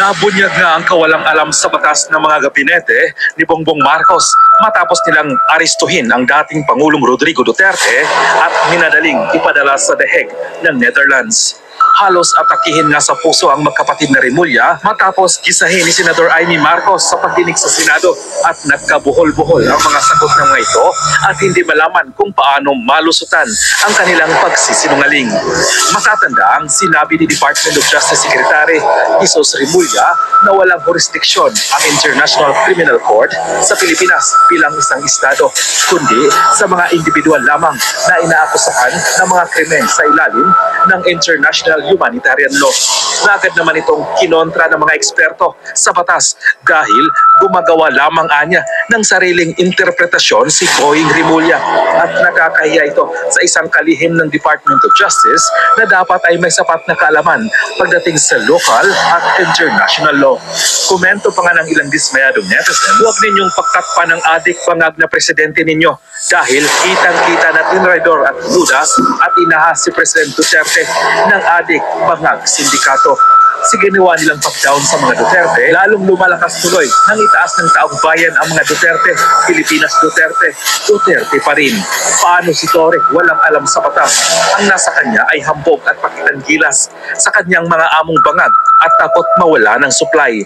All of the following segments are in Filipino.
Nabunyag nga ang kawalang-alam sa batas ng mga gabinete ni Bongbong Marcos matapos nilang aristuhin ang dating Pangulong Rodrigo Duterte at minadaling ipadala sa The Hague ng Netherlands. Halos atakihin nga sa puso ang magkapatid na Remulla matapos gisahin ni Senador Amy Marcos sa pagdinig sa Senado at nagkabuhol-buhol ang mga sagot ng mga ito at hindi malaman kung paano malusutan ang kanilang pagsisinungaling. Matatanda ang sinabi ni Department of Justice Secretary Jesus Remulla na walang jurisdiksyon ang International Criminal Court sa Pilipinas bilang isang estado, kundi sa mga individual lamang na inaakusahan ng mga krimen sa ilalim ng International Humanitarian Law. Agad naman itong kinontra ng mga eksperto sa batas dahil gumagawa lamang anya ng sariling interpretasyon si Boying Remulla at nakakahiya ito sa isang kalihim ng Department of Justice na dapat ay may sapat na kaalaman pagdating sa local at international law. Komento pa nga ng ilang dismayadong netizen, huwag ninyong pagtakpan ng adik bangag na presidente ninyo dahil kitang-kita na tinraidor at ludas at inahas si President Duterte ng adik bangag sindikato. Sa ginawa nilang pag-down sa mga Duterte, lalong lumalakas tuloy nang itaas ng taong bayan ang mga Duterte. Pilipinas Duterte, Duterte pa rin. Paano si Torre walang alam sa batas? Ang nasa kanya ay hambog at pakitang gilas sa kanyang mga among bangag at takot mawala ng supply.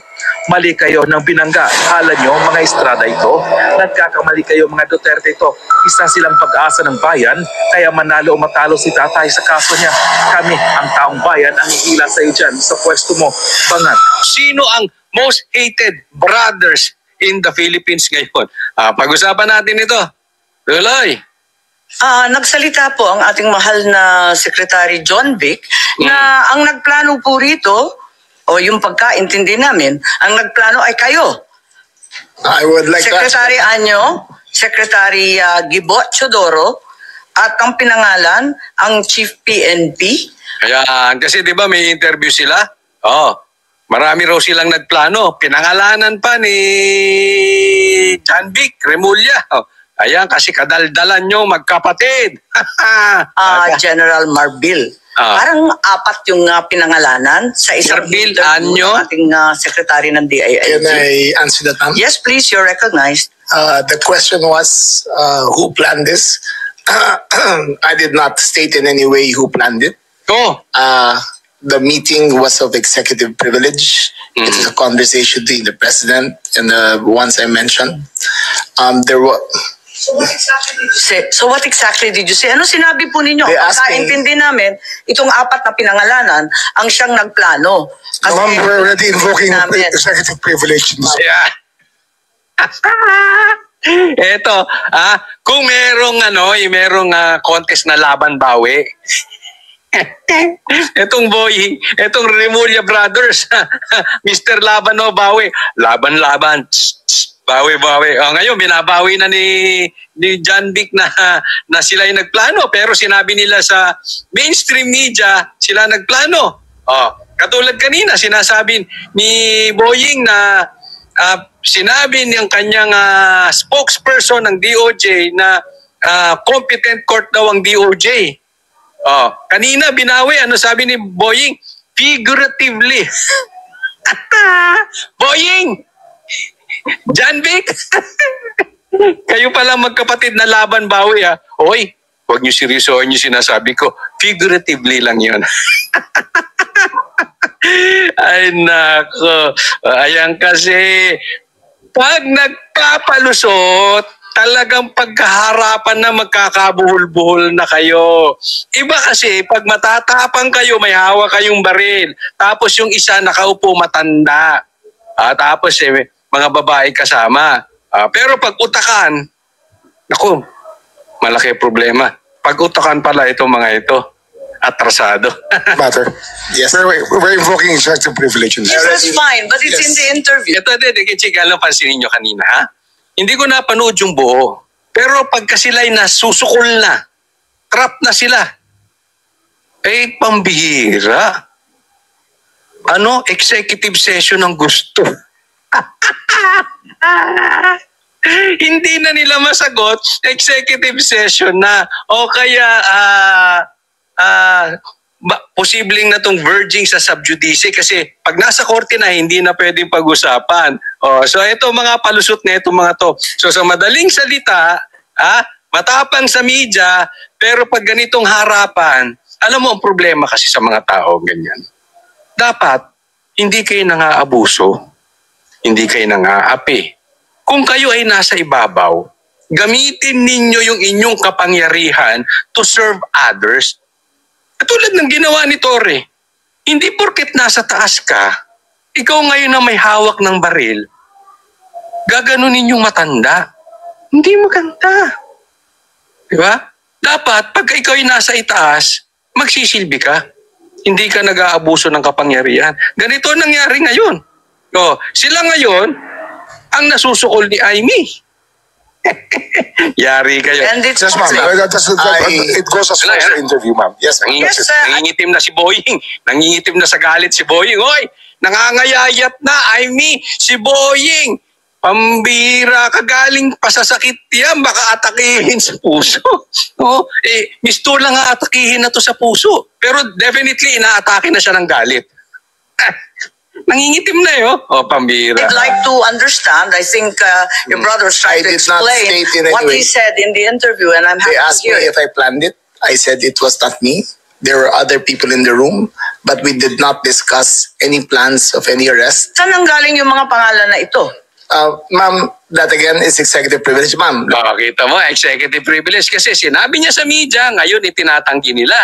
Mali kayo ng binangga. Hala nyo mga estrada ito. Nagkakamali kayo mga Duterte ito. Isa silang pag-asa ng bayan, kaya manalo o matalo si tatay sa kaso niya. Kami, ang taong bayan, ang ihila sa iyo dyan sa pwesto mo, bangag. Sino ang most hated brothers in the Philippines ngayon? Pag-usapan natin ito. Tuloy. Nagsalita po ang ating mahal na Secretary John Vic na ang nagplano po rito, o yung pagkaintindi namin, ang nagplano ay kayo. I would like Secretary Anyo, Secretary Gibot Chodoro, at ang pinangalan, ang Chief PNP. Ayan, kasi di ba may interview sila? Marami raw silang nagplano. Pinangalanan pa ni John Vic Remulla. Ayan, kasi kadaldalan nyo magkapatid. General Marbil. Parang apat yung pinangalanan sa isang Marbil, interview Anyo? ng ating Secretary ng DILG. Can I answer that, ma'am? Yes, please, you're recognized. The question was, who planned this? I did not state in any way who planned it. The meeting was of executive privilege. It was a conversation between the president and the ones I mentioned. There were. So what exactly did you say? Ano sinabi po ninyo? They asked me- Kaintindi namin, itong apat na pinangalanan ang siyang nagplano. Kasi Ma'am, we're already invoking namin. executive privilege. Yeah. Eto, kung merong contest na laban bawi. Etong Remulla Brothers, Mr. Laban o bawi. Laban. Bawi. Ngayon, binabawi na ni John Vic na sila yung nagplano. Pero sinabi nila sa mainstream media, sila nagplano. Katulad kanina, sinasabi ni Boying na sinabi niyang kanyang spokesperson ng DOJ na competent court daw ang DOJ. Kanina binawi, ano sabi ni Boying? Figuratively. Boying! John Vic! Kayo pala magkapatid na laban bawi Oy, huwag niyo seryosohin yung sinasabi ko. Figuratively lang yun. Ay nako. Ayan kasi, pag nagpapalusot, talagang pagkaharapan na magkakabuhol-buhol na kayo. Iba kasi, pag matatapang kayo, may hawak kayong baril. Tapos yung isa nakaupo matanda. Tapos mga babae kasama. Pero pag utakan, naku, malaki problema. Pag utakan pala itong mga ito, atrasado. Matter. Yes. We're invoking executive privilege. Yes, that's fine, but it's in the interview. Ito din, alam pansinin nyo kanina, ha? Hindi ko napanood yung buo. Pero pagka sila'y nasusukol na, trap na sila, pambihira. Executive session ang gusto. Hindi na nila masagot, executive session na. O kaya, posibleng na tong verging sa subjudice kasi pag nasa korte na hindi na pwedeng pag-usapan. So ito mga palusot na ito mga to. So sa madaling salita, matapang sa media, pero pag ganitong harapan, alam mo ang problema kasi sa mga tao ganyan. Dapat hindi kayo nang-aabuso, hindi kayo nang-aapi. Kung kayo ay nasa ibabaw, gamitin ninyo yung inyong kapangyarihan to serve others. Tulad ng ginawa ni Torre, hindi porket nasa taas ka, ikaw ngayon na may hawak ng baril, gaganunin yung matanda. Hindi maganda. Diba? Dapat, pag ikaw ay nasa itaas, magsisilbi ka. Hindi ka nag-aabuso ng kapangyarihan. Ganito ang nangyari ngayon. Sila ngayon, ang nasusukol ni Amy. Yari kayo. And it's Yes, ma'am. It goes as far as the interview, ma'am. Yes, ma'am. Yes, sir. Nangingitim na si Boying. Nangingitim na sa galit si Boying. Hoy, nangangayayat na, Amy, si Boying. Pambira, kagaling pasasakit yan, baka atakihin sa puso. Misto lang nga atakihin na to sa puso. Pero definitely, inaatake na siya ng galit. Nangingitim na pambira. I'd like to understand. I think your brother was trying I to did not explain state in any what way. he said in the interview, and I'm happy They to asked me hear it. if I planned it. I said it was not me. There were other people in the room, but we did not discuss any plans of any arrest. Saan ang galing yung mga pangalan na ito? Ma'am, that again is executive privilege, ma'am. Kita mo, executive privilege kasi sinabi niya sa media, ngayon itinatanggi nila.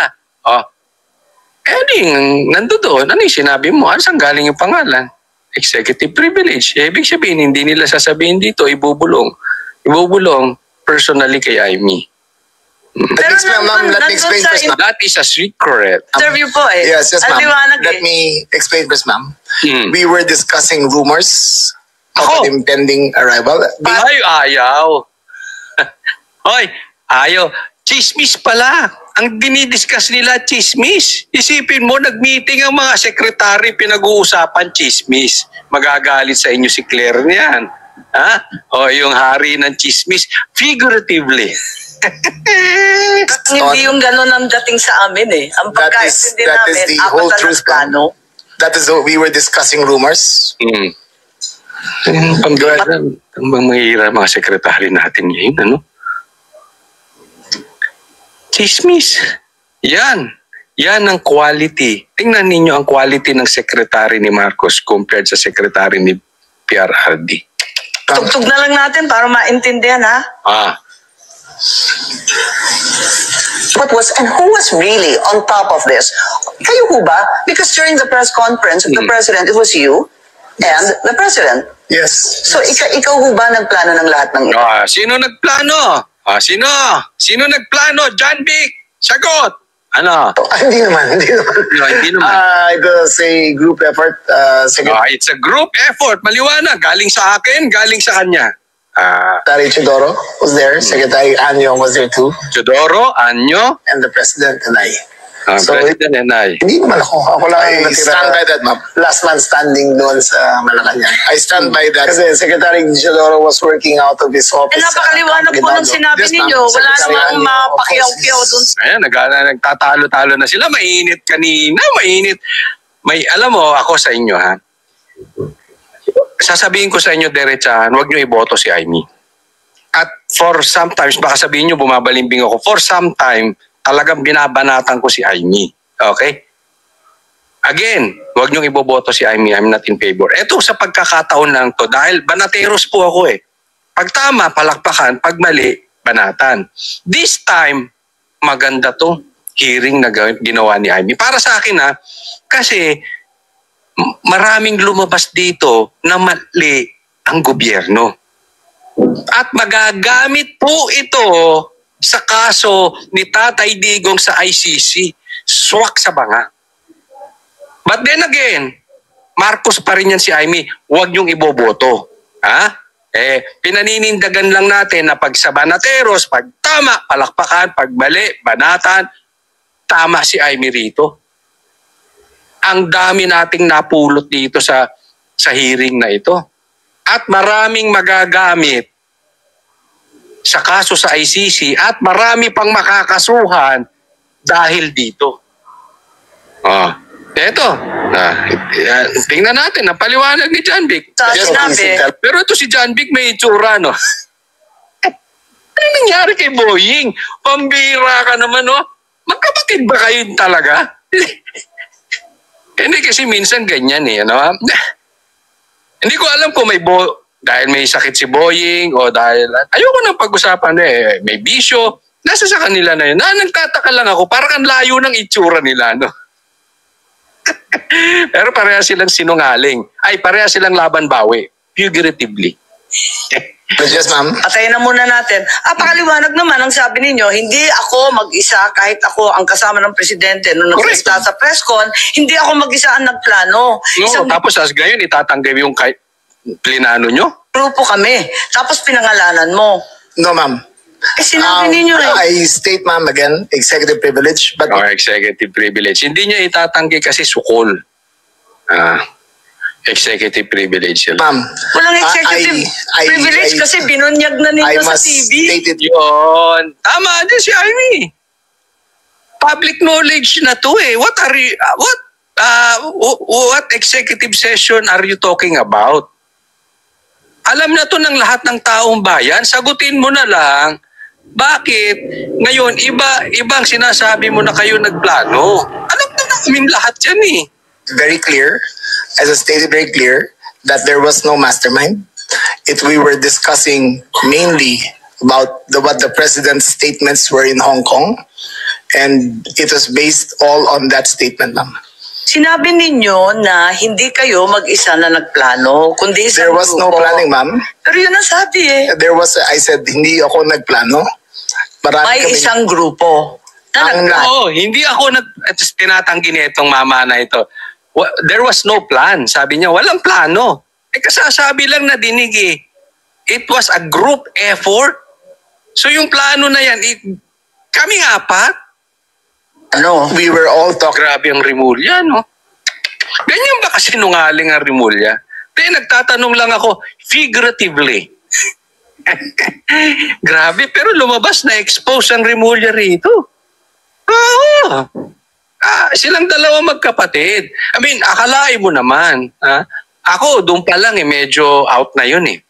Nandoon, ano yung sinabi mo? Saan galing yung pangalan? Executive privilege. Ibig sabihin, hindi nila sasabihin dito, ibubulong. Ibubulong personally kay Amy. At least, ma'am, let me explain first, ma'am. That is a secret. Interview po eh. Yes, Ang ma'am. liwanag Let eh. me explain first, ma'am. Hmm. We were discussing rumors of Ako? an impending arrival. Ay, ayaw. Hoy, ayaw. Chismis pala. Ang dinidiscuss nila, chismis. Isipin mo, nag-meeting ang mga sekretary, pinag-uusapan, chismis. Magagalit sa inyo si Claire niyan. Yung hari ng chismis. Figuratively. Hindi yung gano'n ang dating sa amin eh. Ang pagkaintindi that namin, is the apat whole na truth, plano. That is what we were discussing rumors. Ang mahirap mga sekretary natin ngayon, ano? Chismis. Yan. Yan ang quality. Tingnan ninyo ang quality ng secretary ni Marcos compared sa secretary ni PRRD. Tugtog na lang natin para maintindihan ha. And who was really on top of this? Kayo ho ba? Because during the press conference of the president, it was you and the president. Yes. So ikaw ho ba nagplano ng lahat ng ito? Sino nagplano? Sino? Sino nagplano? John Vic, sagot. Ano? Hindi naman. No, hindi naman. It was a group effort. It's a group effort. Maliwanag. Galing sa akin, galing sa kanya. Secretary Chidoro was there. Secretary Anyong was there too. Chodoro, Anyo, And the president and I. So, President and I. Hindi naman ako. Ako lang yung stand by that, ma'am. Last man standing doon sa Malacanang. I stand by that. Kasi Secretary Chidoro was working out of his office. Napakaliwanag po ng sinabi ninyo. Wala namang mapakiyaw-kiyaw doon. Ayan, nagtatalo-talo na sila. Mainit kanina, mainit. Alam mo, ako sa inyo, ha? Sasabihin ko sa inyo, diretsahan, huwag nyo iboto si Amy. At for sometimes, baka sabihin nyo, bumabalimbing ako. For some time, talagang binabanatan ko si Amy. Okay? Again, huwag niyong iboboto si Amy. I'm not in favor. Ito sa pagkakataon lang to dahil banateros po ako eh. Pag tama, palakpakan. Pag mali, banatan. This time, maganda to hearing na ginawa ni Amy. Para sa akin kasi maraming lumabas dito na mali ang gobyerno. At magagamit po ito sa kaso ni Tatay Digong sa ICC. Swak sa banga. But then again, Marcos pa rin yan si Amy. Huwag niyong iboboto. Pinaninindagan lang natin na pag sa banateros, pag tama, palakpakan, pag mali, banatan, tama si Amy rito. Ang dami nating napulot dito sa hearing na ito. At maraming magagamit sa kaso sa ICC at marami pang makakasuhan dahil dito. Eto. Tingnan natin, ang paliwanag ni John Vic. Yes, sinabi, Pero ito si John Vic may itsura, no? Ano nangyari kay Boying? Pambira ka naman, no? Magkapatid ba kayo talaga? Hindi kasi minsan ganyan eh, ano? Hindi ko alam kung dahil may sakit si Boying o dahil ayoko nang pag-usapan may bisyo. Nasa sa kanila na yun. Nagtataka lang ako, parang ang layo ng itsura nila, no? Pero pareha silang sinungaling. Pareha silang laban bawi. Figuratively. Yes, ma'am. Atayin na muna natin. Pakaliwanag naman ang sabi ninyo, hindi ako mag-isa kahit ako ang kasama ng presidente nung nagsalita sa press con, hindi ako mag-isa ang nagplano. Tapos as gayon, itatanggap yung plinano nyo? Grupo kami. Tapos pinangalanan mo. No, ma'am. Sinabi ninyo I state, ma'am, again, executive privilege. But executive privilege. Hindi niya itatanggi kasi sukol. Executive privilege sila. ma'am, walang executive privilege kasi binunyag na I ninyo sa must TV. state it. Yun. Tama din si Amy. Public knowledge na to eh. What executive session are you talking about? Alam na to ng lahat ng taong bayan. Sagutin mo na lang, bakit ngayon ibang sinasabi mo na kayo nagplano? Alam na namin lahat yan eh. Very clear, as I stated very clear, that there was no mastermind. We were discussing mainly about what the president's statements were in Hong Kong, and it was based all on that statement, ma'am. Sinabi ninyo na hindi kayo mag-isa na nagplano, kundi isang There was no grupo. planning, ma'am. Pero yun ang sabi eh. I said, hindi ako nagplano. Marami May kaming- isang grupo na Ang nagplano. Hindi ako tinatanggi nitong mama na ito. There was no plan. Sabi niya, walang plano. Kasasabi lang na dinig eh. It was a group effort. So yung plano na yan, kaming apat. We were all talking. Grabe ang Rimulya, no? Ganyan ba kasi nungaling ang Rimulya? Nagtatanong lang ako, figuratively. Grabe, pero lumabas na expose ang Rimulya rito. Oo. Silang dalawa magkapatid. I mean, akalain mo naman. Ako, doon pa lang medyo out na yun eh.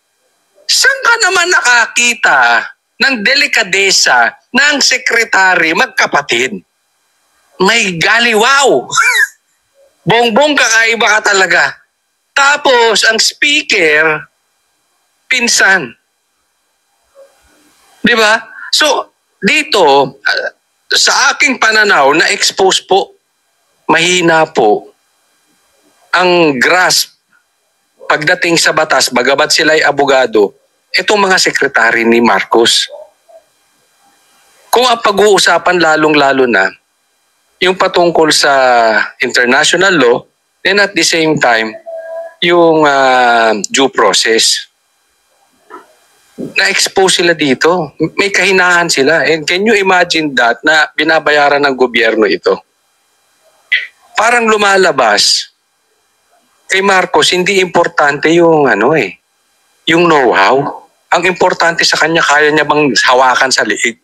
Saan ka naman nakakita ng delikadesa ng sekretary magkapatid? May galiwaw. Bongbong kakaiba ka talaga. Tapos, ang speaker, pinsan. Di ba? So, dito, sa aking pananaw, na-expose po, mahina po, ang grasp pagdating sa batas, bagamat sila ay abogado, itong mga sekretary ni Marcos. Kung ang pag-uusapan lalong-lalo na, yung patungkol sa international law, then at the same time, yung due process. Na-expose sila dito. May kahinaan sila. And can you imagine that na binabayaran ng gobyerno ito? Parang lumalabas, kay Marcos, hindi importante yung yung know-how. Ang importante sa kanya, kaya niya bang hawakan sa liig.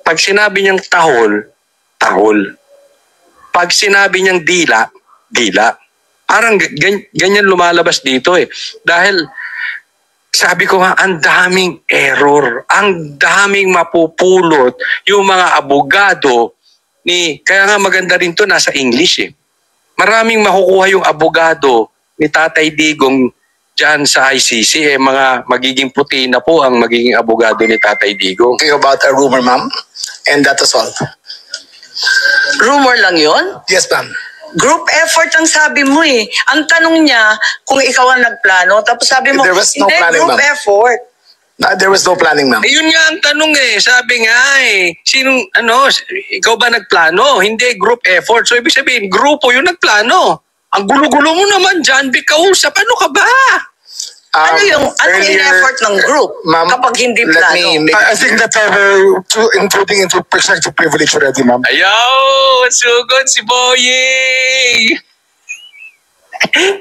Pag sinabi niyang tahol, tahol. Pag sinabi niyang dila, dila. Parang ganyan lumalabas dito eh. Dahil sabi ko nga, ang daming error, ang daming mapupulot yung mga abogado kaya nga maganda rin to nasa English eh. Maraming makukuha yung abogado ni Tatay Digong dyan sa ICC mga magiging puti na po ang magiging abogado ni Tatay Digong. Talking about a rumor, ma'am, and that was all. Rumor lang yon? Yes, ma'am. Group effort ang sabi mo eh. Ang tanong niya, kung ikaw ang nagplano, tapos sabi mo, There was no hindi, planning, group ma'am. effort. There was no planning, ma'am. Yun nga ang tanong eh. Sabi nga eh, ikaw ba nagplano? Hindi, group effort. So ibig sabihin, grupo yung nagplano. Ang gulo-gulo mo naman dyan, kausap, ano ka ba? Anong in-effort ng group ma'am, kapag hindi let plano? me make- I think that we're intruding into executive privilege already, ma'am. Ayaw! Sugod si Boying!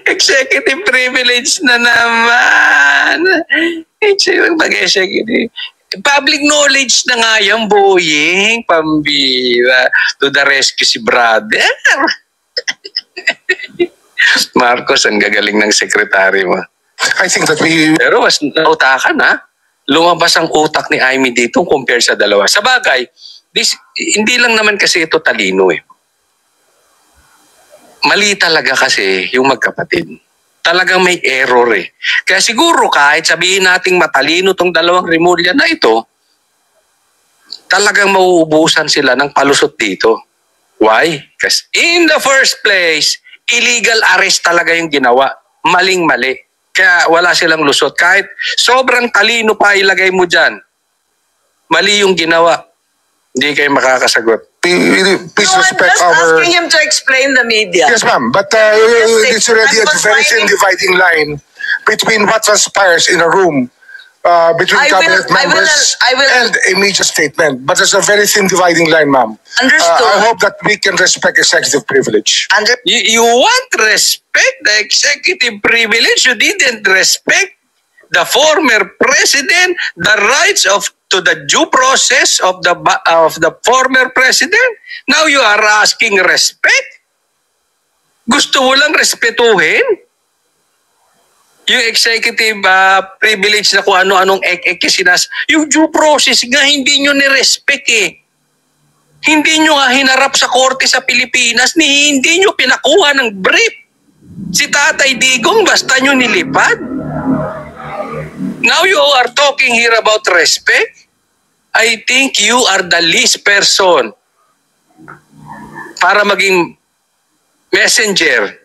Executive privilege na naman. Pag-executive. Public knowledge na nga yan, Boying. Pambira. To the rescue si brother. Marcos, ang gagaling ng sekretary mo. I think that we Pero mas nautakan ha. Lumabas ang utak ni Amy dito compare sa dalawa. Sa bagay, hindi lang naman kasi ito talino eh. Mali talaga kasi yung magkapatid. Talagang may error eh. Kaya siguro kahit sabihin nating matalino tong dalawang Remulla na ito, talagang mauubusan sila ng palusot dito. Why? Kasi in the first place, illegal arrest talaga yung ginawa. Maling-mali. Kaya wala silang lusot. Kahit sobrang talino pa ilagay mo dyan, mali yung ginawa. Hindi kayo makakasagot. please No, I'm respect just our. asking him to explain the media. Yes, ma'am. But it's already a very thin dividing line between what transpires in a room between cabinet members I will- and a media statement. But there's a very thin dividing line, ma'am. Understood. I hope that we can respect executive privilege. You want respect the executive privilege? You didn't respect the former president, the rights to the due process of the former president. Now you are asking respect? Gusto mo lang respetuhin? Yung executive privilege na kung ano-anong yung due process nga hindi nyo ni-respect eh. Hindi nyo nga hinarap sa korte sa Pilipinas, hindi nyo pinakuha ng brief. Si Tatay Digong basta nyo nilipad. Now you are talking here about respect? I think you are the least person para maging messenger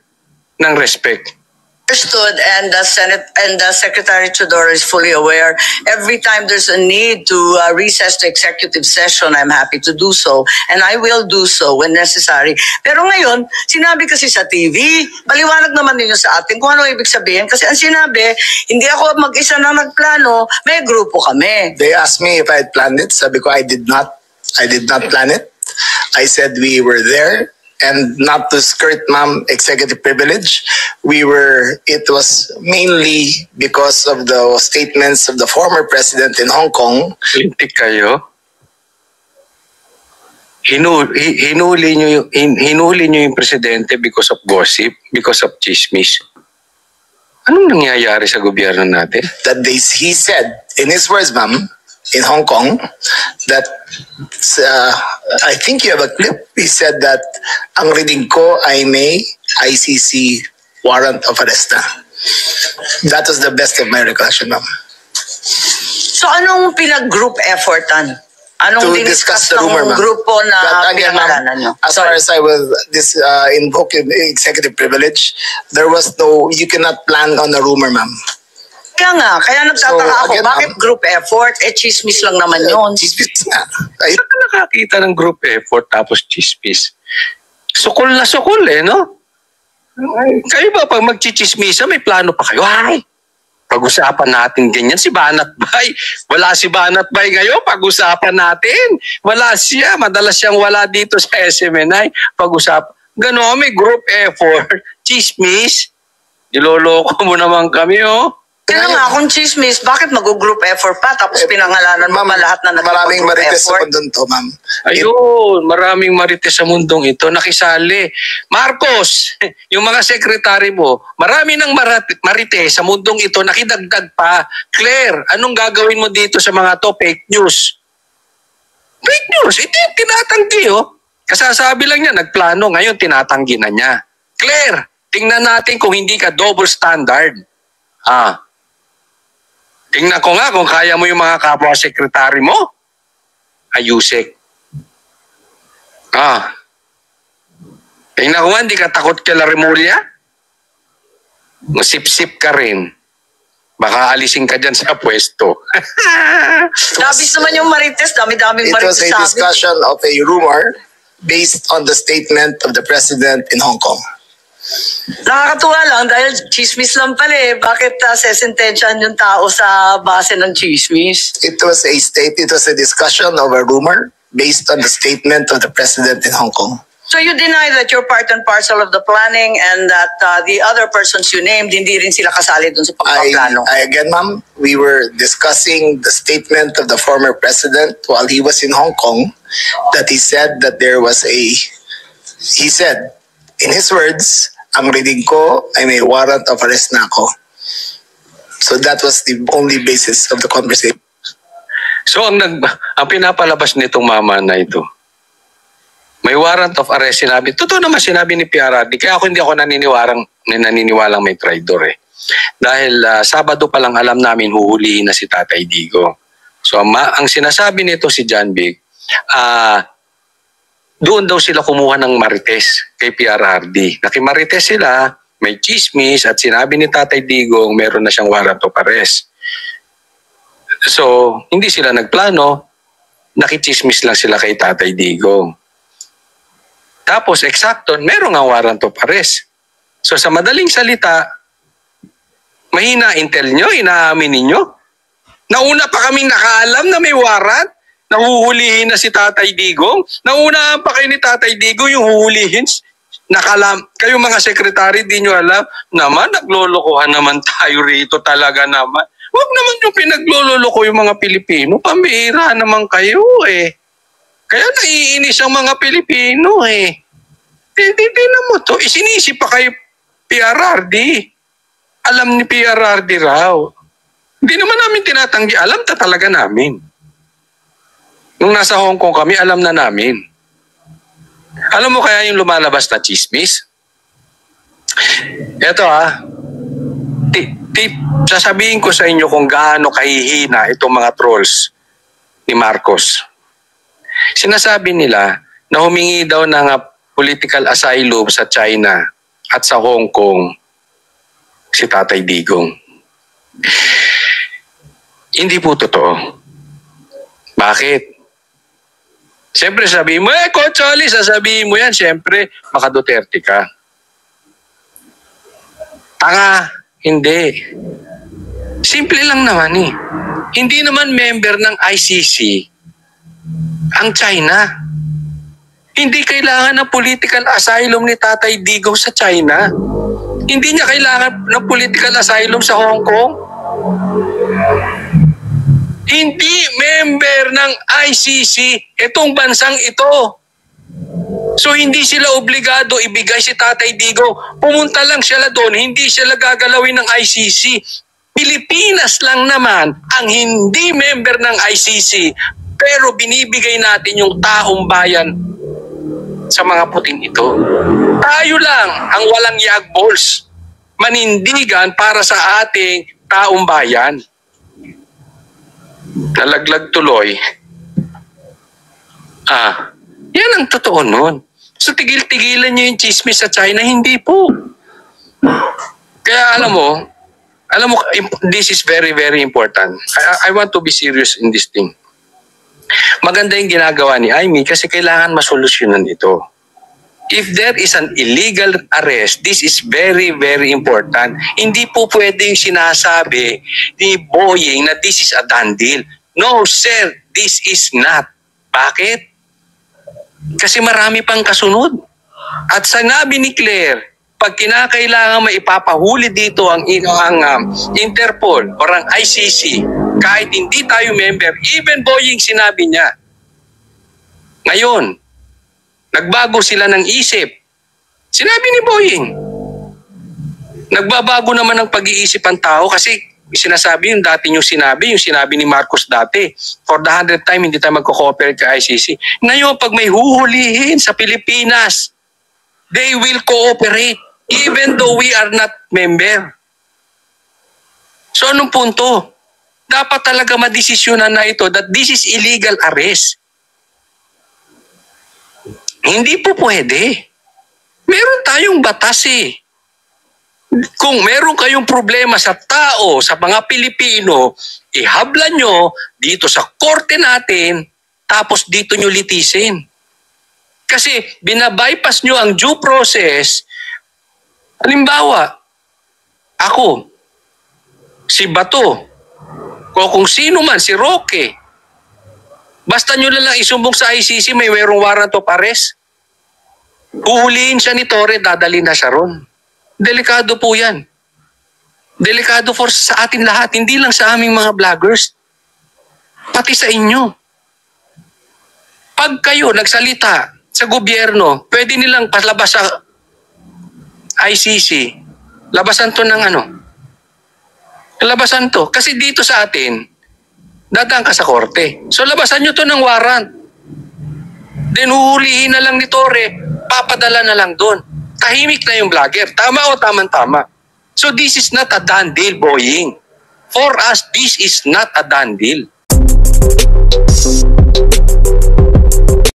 ng respect. Understood, and the Senate and the Secretary Tudor is fully aware. Every time there's a need to recess the executive session, I'm happy to do so, and I will do so when necessary. Pero ngayon, sinabi kasi sa TV, baliwanag naman ninyo sa atin kung ano ibig sabihin. Kasi ang sinabi, hindi ako mag-isa na nagplano, may grupo kami. They asked me if I had planned it. Sabi ko, I did not plan it. I said we were there. And not to skirt, ma'am, executive privilege, it was mainly because of the statements of the former president in Hong Kong. Lintik kayo. Hinuli nyo yung presidente because of gossip, because of chismis. Anong nangyayari sa gobyerno natin? That he said, in his words, ma'am, in Hong Kong, that I think you have a clip. He said that ang reading ko ay may ICC warrant of arrest na. That was the best of my recollection, ma'am. So anong pinag-group effortan? Anong To discuss the ng rumor, ma'am. grupo na But again, ma'am, pinangalanan nyo? as far as I will invoke executive privilege, you cannot plan on a rumor, ma'am. Kaya nagtataka So, ako, again, bakit ma'am, group effort? Chismis lang naman yun. Chismis nga. Ay, Saan ka nakakita ng group effort tapos chismis? Sukol na sukol eh, no? Kayo ba pag magchichismisa, may plano pa kayo? Ay, pag-usapan natin ganyan. Si Banat Bay. Wala si Banat Bay ngayon. Pag-usapan natin. Wala siya. Madalas siyang wala dito sa SMNI. Pag-usapan. Gano'n, may group effort. Chismis. Niloloko mo naman kami, oh. Kaya nga, kung chismis, bakit mag-group effort pa? Tapos pinangalanan mo ma'am, pa lahat na maraming nag-group marites sa effort? mundong to, ma'am. Ayun, maraming marites sa mundong ito. Nakisali. Marcos, yung mga sekretary mo, marami ng marites sa mundong ito, nakidagdag pa. Claire, anong gagawin mo dito sa mga to? Fake news. Fake news? Ito yung tinatanggi, oh. Kasasabi lang niya, nagplano. Ngayon, tinatanggi na niya. Claire, tingnan natin kung hindi ka double standard. Tingnan ko nga kung kaya mo yung mga kapwa-sekretary mo. Ayusek. Tingnan ko nga, hindi ka takot kay Remulla? Masip-sip ka rin. Baka alisin ka dyan sa pwesto. Labis naman yung marites, dami-daming It was marites a sa amin. discussion of a rumor based on the statement of the president in Hong Kong. Nakakatuwa lang dahil chismis lang pala eh. Bakit sesentensyahan yung tao sa base ng chismis? It was a discussion of a rumor based on the statement of the president in Hong Kong. So you deny that you're part and parcel of the planning and that the other persons you named, hindi rin sila kasali dun sa pagpaplano? Again, ma'am, we were discussing the statement of the former president while he was in Hong Kong, that he said that there was he said in his words, ang reading ko ay may warrant of arrest na ako. So that was the only basis of the conversation. So ang pinapalabas nitong mama na ito, may warrant of arrest sinabi. Totoo naman sinabi ni PRRD. Kaya hindi ako naniniwalang may traitor eh. Dahil Sabado pa lang alam namin huhulihin na si Tatay Digo. So ang sinasabi nito si John Vic, doon daw sila kumuha ng marites kay PRRD. Nakimarites sila, may chismis at sinabi ni Tatay Digong meron na siyang warrant of arrest. So, hindi sila nagplano, nakichismis lang sila kay Tatay Digong. Tapos, eksakto, meron nga warrant of arrest. So, sa madaling salita, mahina intel nyo, inaamin ninyo. Nauna pa kaming nakaalam na may warrant, nahuhulihin na si Tatay Digong. Nauna pa kayo ni Tatay Digong yung huhulihin. Kayo mga sekretary, di nyo alam, naman, naglolokohan naman tayo rito talaga naman. Huwag naman yung pinagloloko yung mga Pilipino. Pambihira naman kayo eh. Kaya naiinis ang mga Pilipino eh. Tingnan mo to. Isinisip pa kayo PRRD. Alam ni PRRD raw. Hindi naman namin tinatanggi. Alam ta talaga namin. Nung nasa Hong Kong kami, alam na namin. Alam mo kaya yung lumalabas na chismis? Eto sasabihin ko sa inyo kung gaano kahihina itong mga trolls ni Marcos. Sinasabi nila na humingi daw ng political asylum sa China at sa Hong Kong si Tatay Digong. Hindi po totoo. Bakit? Siyempre sabihin mo, Coacholi, sasabihin mo yan. Siyempre, maka Duterte ka. Tanga, hindi. Simple lang naman eh. Hindi naman member ng ICC ang China. Hindi kailangan ng political asylum ni Tatay Digong sa China. Hindi niya kailangan ng political asylum sa Hong Kong. Hindi member ng ICC itong bansang ito. So hindi sila obligado ibigay si Tatay Digong. Pumunta lang sila doon, hindi sila gagalawin ng ICC. Pilipinas lang naman ang hindi member ng ICC, pero binibigay natin yung taong bayan sa mga puting ito. Tayo lang ang walang yagballs, manindigan para sa ating taong bayan. Nalaglag tuloy. Yan ang totoo nun. So tigil-tigilan nyo yung chismis sa China, hindi po. Kaya alam mo, this is very, very important. I want to be serious in this thing. Maganda yung ginagawa ni Amy kasi kailangan masolusyonan ito. If there is an illegal arrest, this is very, very important. Hindi po pwede yung sinasabi ni Boying na this is a done deal. No, sir, this is not. Bakit? Kasi marami pang kasunod. At sinabi ni Claire, pag kinakailangan maipapahuli dito ang Interpol or ang ICC, kahit hindi tayo member, even Boying sinabi niya. Ngayon, nagbago sila ng isip. Sinabi ni Boying, nagbabago naman ang pag-iisip ng tao kasi sinasabi yung dati yung sinabi ni Marcos dati. For the 100th time, hindi tayo magko-cooperate kay ICC. Ngayon, pag may huhulihin sa Pilipinas, they will cooperate even though we are not member. So anong punto? Dapat talaga madesisyonan na ito that this is illegal arrest. Hindi po pwede. Meron tayong batas eh. Kung meron kayong problema sa tao, sa mga Pilipino, ihablan nyo dito sa korte natin, tapos dito nyo litisin. Kasi binabypass nyo ang due process. Halimbawa, ako, si Bato, o kung sino man, si Roque, basta nyo lang isumbong sa ICC, may merong warrant of arrest. Uhulihin siya ni Torre, dadalhin na siya ron. Delikado po yan. Delikado sa atin lahat, hindi lang sa aming mga vloggers. Pati sa inyo. Pag kayo nagsalita sa gobyerno, pwede nilang palabas sa ICC, labasan to ng ano? Labasan to. Kasi dito sa atin, dadaan ka sa korte. So labasan nyo to ng warrant. Then huhulihin na lang ni Torre, papadala na lang doon. Tahimik na yung vlogger. Tama o tama-tama. So this is not a done deal, Boying. For us, this is not a done deal.